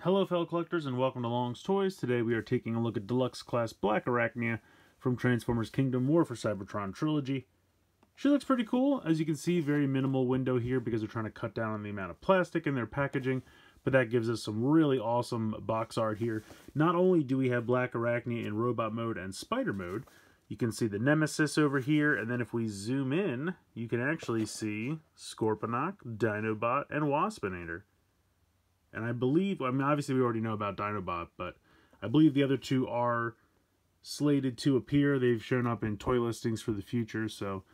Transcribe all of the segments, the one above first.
Hello fellow collectors and welcome to Long's Toys. Today we are taking a look at Deluxe class Blackarachnia from Transformers Kingdom War for Cybertron Trilogy. She looks pretty cool. As you can see, very minimal window here because they're trying to cut down on the amount of plastic in their packaging, but that gives us some really awesome box art here. Not only do we have Blackarachnia in robot mode and spider mode, you can see the Nemesis over here, and then if we zoom in, you can actually see Scorponok, Dinobot, and Waspinator. And I believe, I mean, obviously we already know about Dinobot, but I believe the other two are slated to appear. They've shown up in toy listings for the future, so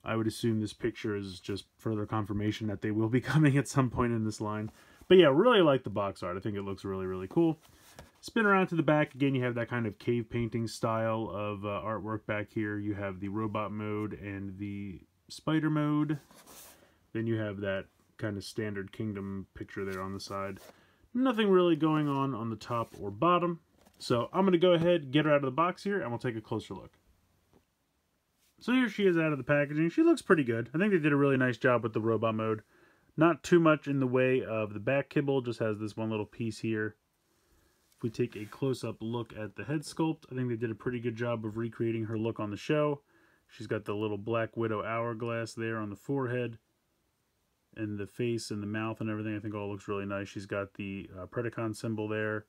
I would assume this picture is just further confirmation that they will be coming at some point in this line. But yeah, really like the box art. I think it looks really, really cool. Spin around to the back. Again, you have that kind of cave painting style of artwork back here. You have the robot mode and the spider mode. Then you have that kind of standard Kingdom picture there on the side. Nothing really going on the top or bottom. So I'm going to go ahead, get her out of the box here, and we'll take a closer look. So here she is out of the packaging. She looks pretty good. I think they did a really nice job with the robot mode. Not too much in the way of the back kibble, just has this one little piece here. If we take a close-up look at the head sculpt, I think they did a pretty good job of recreating her look on the show. She's got the little Black Widow hourglass there on the forehead. And the face and the mouth and everything, I think all looks really nice. She's got the Predacon symbol there.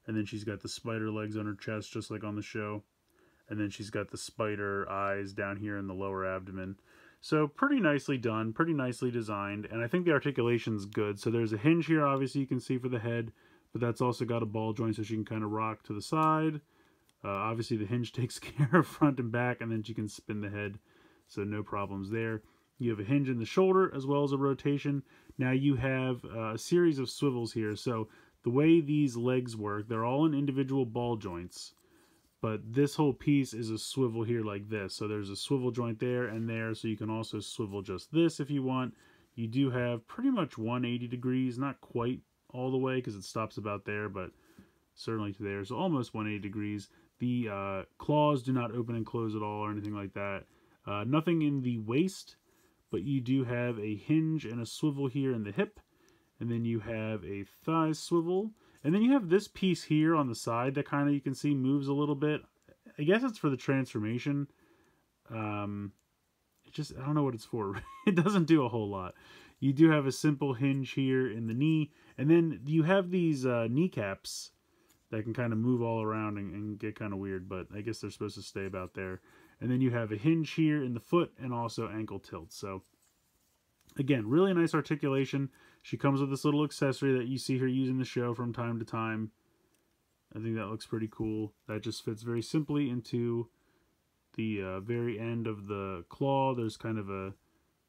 And then she's got the spider legs on her chest, just like on the show. And then she's got the spider eyes down here in the lower abdomen. So pretty nicely done, pretty nicely designed. And I think the articulation's good. So there's a hinge here, obviously, you can see for the head. But that's also got a ball joint so she can kind of rock to the side. Obviously, the hinge takes care of front and back. And then she can spin the head. So no problems there. You have a hinge in the shoulder as well as a rotation. Now you have a series of swivels here. So the way these legs work, they're all in individual ball joints. But this whole piece is a swivel here like this. So there's a swivel joint there and there. So you can also swivel just this if you want. You do have pretty much 180 degrees. Not quite all the way because it stops about there, but certainly to there. So almost 180 degrees. The claws do not open and close at all or anything like that. Nothing in the waist. But you do have a hinge and a swivel here in the hip. And then you have a thigh swivel. And then you have this piece here on the side that kind of, you can see, moves a little bit. I guess it's for the transformation. I don't know what it's for. It doesn't do a whole lot. You do have a simple hinge here in the knee. And then you have these kneecaps that can kind of move all around and get kind of weird. But I guess they're supposed to stay about there. And then you have a hinge here in the foot and also ankle tilt. So, again, really nice articulation. She comes with this little accessory that you see her use in the show from time to time. I think that looks pretty cool. That just fits very simply into the very end of the claw. There's kind of a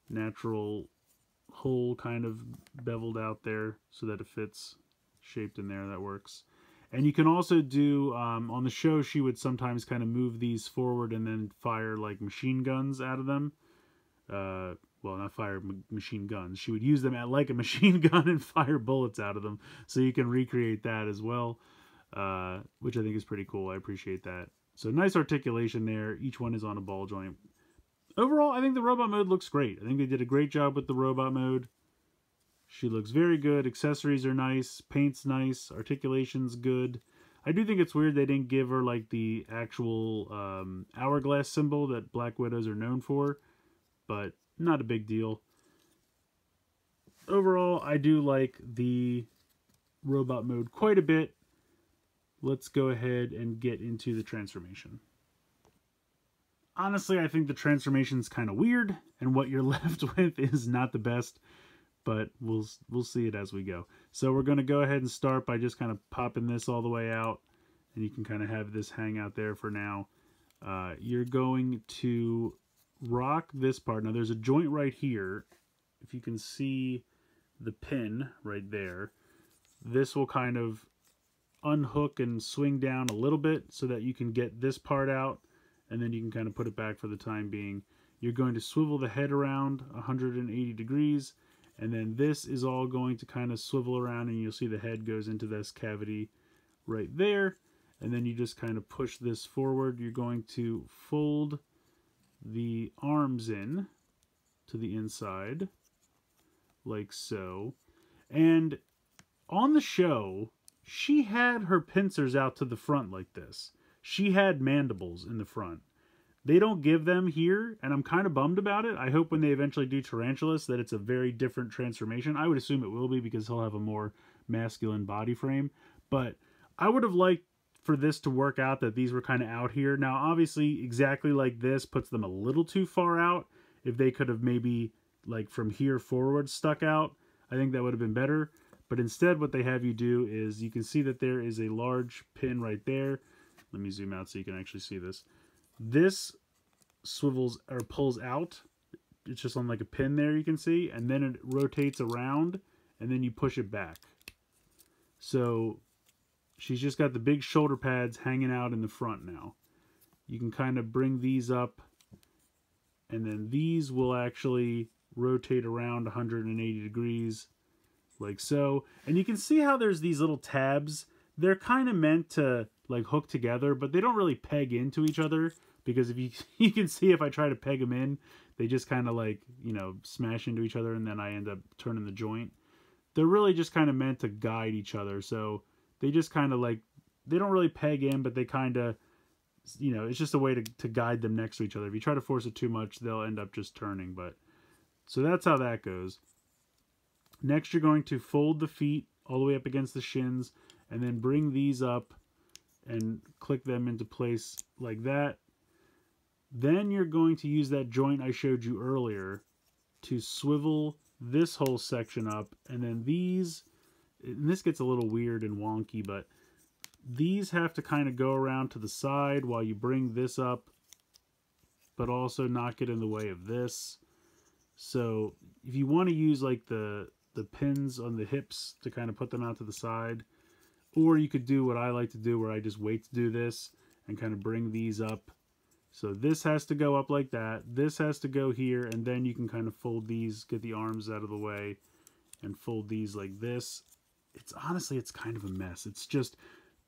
natural hole kind of beveled out there so that it fits shaped in there. That works. And you can also do, on the show, she would sometimes kind of move these forward and then fire like machine guns out of them. Well, not fire machine guns. She would use them like a machine gun and fire bullets out of them. So you can recreate that as well, which I think is pretty cool. I appreciate that. So nice articulation there. Each one is on a ball joint. Overall, I think the robot mode looks great. I think they did a great job with the robot mode. She looks very good. Accessories are nice. Paint's nice. Articulation's good. I do think it's weird they didn't give her like the actual hourglass symbol that Black Widows are known for. But not a big deal. Overall, I do like the robot mode quite a bit. Let's go ahead and get into the transformation. Honestly, I think the transformation's kind of weird. And what you're left with is not the best. But we'll see it as we go. So we're going to go ahead and start by just kind of popping this all the way out. And you can kind of have this hang out there for now. You're going to rock this part. Now there's a joint right here. If you can see the pin right there. This will kind of unhook and swing down a little bit so that you can get this part out. And then you can kind of put it back for the time being. You're going to swivel the head around 180 degrees. And then this is all going to kind of swivel around and you'll see the head goes into this cavity right there. And then you just kind of push this forward. You're going to fold the arms in to the inside like so. And on the show, she had her pincers out to the front like this. She had mandibles in the front. They don't give them here, and I'm kind of bummed about it. I hope when they eventually do Tarantulas that it's a very different transformation. I would assume it will be because he'll have a more masculine body frame. But I would have liked for this to work out that these were kind of out here. Now, obviously, exactly like this puts them a little too far out. If they could have maybe, like, from here forward stuck out, I think that would have been better. But instead, what they have you do is you can see that there is a large pin right there. Let me zoom out so you can actually see this. This swivels or pulls out. It's just on like a pin there, you can see. And then it rotates around, and then you push it back. So she's just got the big shoulder pads hanging out in the front now. You can kind of bring these up, and then these will actually rotate around 180 degrees like so. And you can see how there's these little tabs. They're kind of meant to like hook together, but they don't really peg into each other, because if you can see if I try to peg them in, they just kind of like, you know, smash into each other, and then I end up turning the joint. They're really just kind of meant to guide each other. So they just kind of like, they don't really peg in, but they kind of, you know, it's just a way to guide them next to each other. If you try to force it too much, they'll end up just turning. But so that's how that goes. Next, you're going to fold the feet all the way up against the shins, and then bring these up and click them into place like that. Then you're going to use that joint I showed you earlier to swivel this whole section up, and then these, and this gets a little weird and wonky, but these have to kind of go around to the side while you bring this up, but also not get in the way of this. So if you want to use like the pins on the hips to kind of put them out to the side, or you could do what I like to do, where I just wait to do this and kind of bring these up. So this has to go up like that. This has to go here, and then you can kind of fold these, get the arms out of the way, and fold these like this. It's honestly, it's kind of a mess. It's just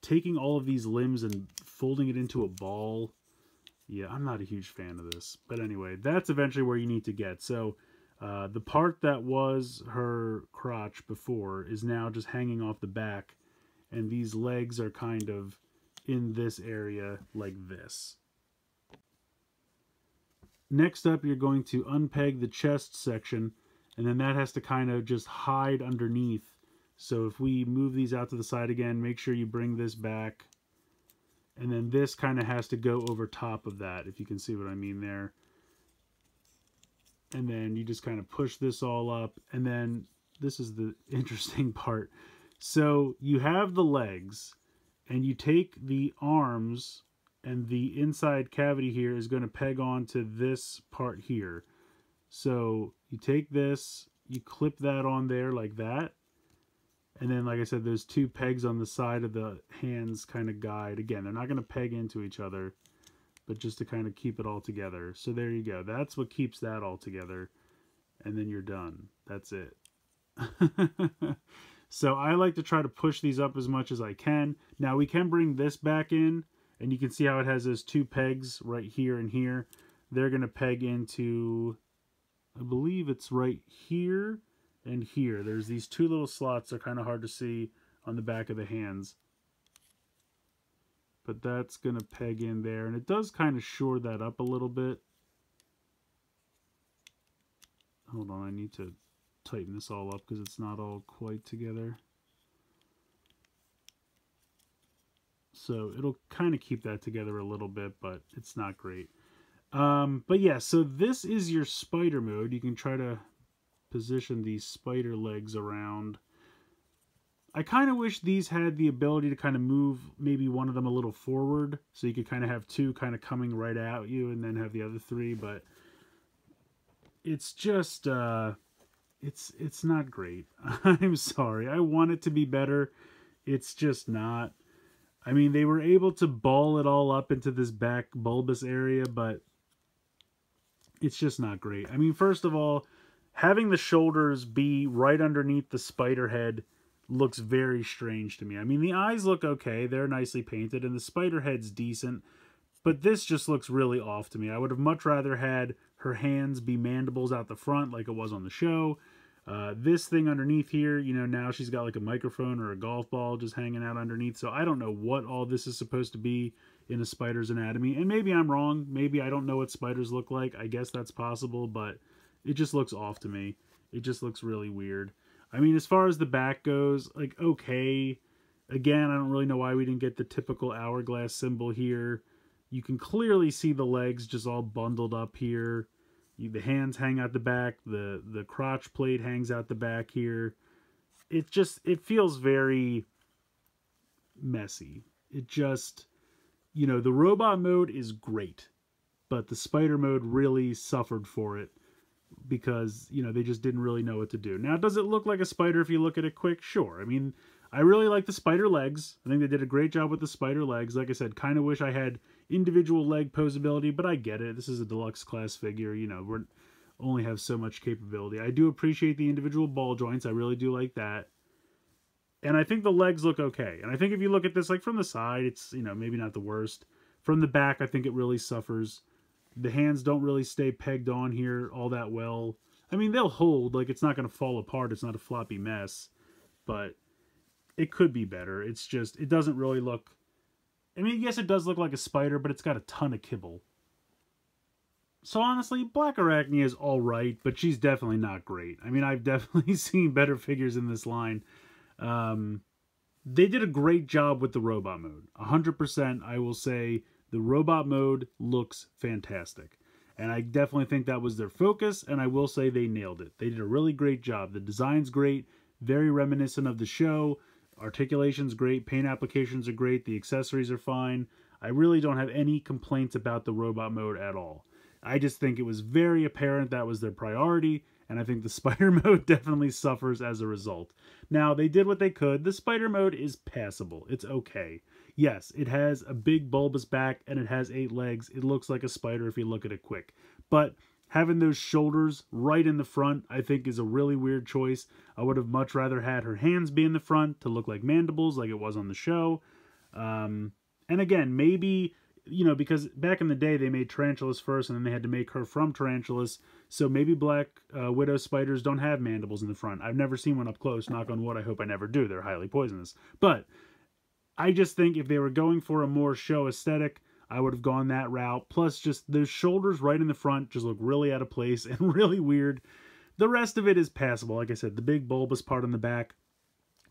taking all of these limbs and folding it into a ball. Yeah, I'm not a huge fan of this. But anyway, that's eventually where you need to get. So the part that was her crotch before is now just hanging off the back, and these legs are kind of in this area like this. Next up, you're going to unpeg the chest section, and then that has to kind of just hide underneath. So if we move these out to the side again, make sure you bring this back, and then this kind of has to go over top of that, if you can see what I mean there. And then you just kind of push this all up, and then this is the interesting part. So you have the legs, and you take the arms, and the inside cavity here is going to peg onto this part here. So you take this, you clip that on there like that, and then, like I said, there's two pegs on the side of the hands kind of guide. Again, they're not going to peg into each other, but just to kind of keep it all together. So there you go. That's what keeps that all together, and then you're done. That's it. So I like to try to push these up as much as I can. Now we can bring this back in, and you can see how it has those two pegs right here and here. They're going to peg into, I believe it's right here and here. There's these two little slots that are kind of hard to see on the back of the hands. But that's going to peg in there, and it does kind of shore that up a little bit. Hold on, I need to tighten this all up because it's not all quite together. So it'll kind of keep that together a little bit, but it's not great. But yeah, so this is your spider mode. You can try to position these spider legs around. I kind of wish these had the ability to kind of move maybe one of them a little forward, so you could kind of have two kind of coming right at you and then have the other three, but it's just it's not great. I'm sorry. I want it to be better. It's just not. I mean, they were able to ball it all up into this back bulbous area, but it's just not great. I mean, first of all, having the shoulders be right underneath the spider head looks very strange to me. I mean, the eyes look okay. They're nicely painted, and the spider head's decent, but this just looks really off to me. I would have much rather had her hands be mandibles out the front like it was on the show. This thing underneath here, you know, now she's got like a microphone or a golf ball just hanging out underneath. So I don't know what all this is supposed to be in a spider's anatomy. And maybe I'm wrong. Maybe I don't know what spiders look like. I guess that's possible, but it just looks off to me. It just looks really weird. I mean, as far as the back goes, like, okay. Again, I don't really know why we didn't get the typical hourglass symbol here. You can clearly see the legs just all bundled up here. The hands hang out the back. The crotch plate hangs out the back here. It feels very messy. It just, you know, the robot mode is great, but the spider mode really suffered for it because, you know, they just didn't really know what to do. Now, does it look like a spider if you look at it quick? Sure. I mean, I really like the spider legs. I think they did a great job with the spider legs. Like I said, kind of wish I had individual leg posability, but I get it. This is a deluxe class figure. You know, we only have so much capability. I do appreciate the individual ball joints. I really do like that. And I think the legs look okay. And I think if you look at this, like from the side, it's, you know, maybe not the worst. From the back, I think it really suffers. The hands don't really stay pegged on here all that well. I mean, they'll hold. Like, it's not going to fall apart. It's not a floppy mess. But it could be better. It's just, it doesn't really look... I mean, yes, it does look like a spider, but it's got a ton of kibble. So honestly, Blackarachnia is alright, but she's definitely not great. I mean, I've definitely seen better figures in this line. They did a great job with the robot mode. 100%, I will say, the robot mode looks fantastic. And I definitely think that was their focus, and I will say they nailed it. They did a really great job. The design's great, very reminiscent of the show. Articulation's great, paint applications are great, the accessories are fine. I really don't have any complaints about the robot mode at all. I just think it was very apparent that was their priority, and I think the spider mode definitely suffers as a result. Now, they did what they could. The spider mode is passable. It's okay. Yes, it has a big bulbous back, and it has 8 legs. It looks like a spider if you look at it quick. But having those shoulders right in the front, I think, is a really weird choice. I would have much rather had her hands be in the front to look like mandibles like it was on the show. And again, maybe, you know, because back in the day they made Tarantulas first and then they had to make her from Tarantulas. So maybe Black Widow spiders don't have mandibles in the front. I've never seen one up close. Knock on wood, I hope I never do. They're highly poisonous. But I just think if they were going for a more show aesthetic, I would have gone that route. Plus, just those shoulders right in the front just look really out of place and really weird. The rest of it is passable. Like I said, the big bulbous part on the back,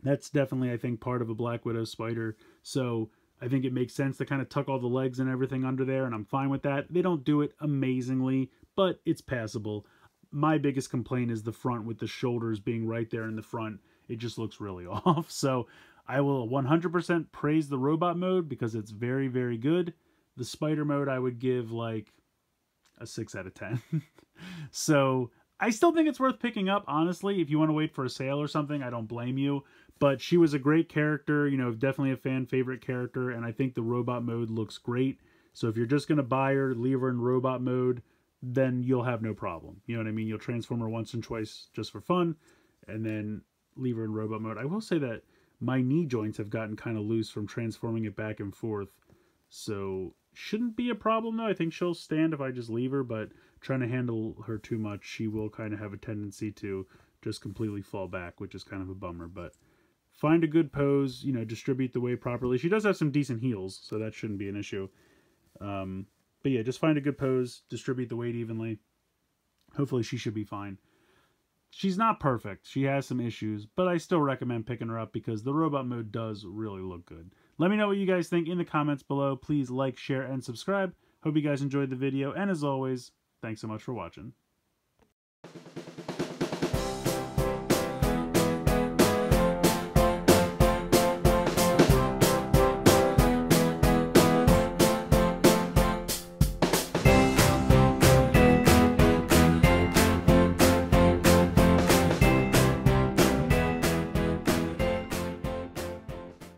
that's definitely, I think, part of a Black Widow spider. So I think it makes sense to kind of tuck all the legs and everything under there, and I'm fine with that. They don't do it amazingly, but it's passable. My biggest complaint is the front with the shoulders being right there in the front. It just looks really off. So I will 100% praise the robot mode because it's very, very good. The spider mode I would give like a 6 out of 10. So I still think it's worth picking up, honestly. If you want to wait for a sale or something, I don't blame you. But she was a great character, you know, definitely a fan favorite character, and I think the robot mode looks great. So if you're just going to buy her, leave her in robot mode, then you'll have no problem. You know what I mean? You'll transform her once and twice just for fun, and then leave her in robot mode. I will say that my knee joints have gotten kind of loose from transforming it back and forth. So shouldn't be a problem though. I think she'll stand if I just leave her, but trying to handle her too much, she will kind of have a tendency to just completely fall back, which is kind of a bummer. But find a good pose, you know, distribute the weight properly. She does have some decent heels, so that shouldn't be an issue. But yeah, just find a good pose, distribute the weight evenly. Hopefully she should be fine. She's not perfect. She has some issues, but I still recommend picking her up because the robot mode does really look good. Let me know what you guys think in the comments below. Please like, share, and subscribe. Hope you guys enjoyed the video, and as always, thanks so much for watching.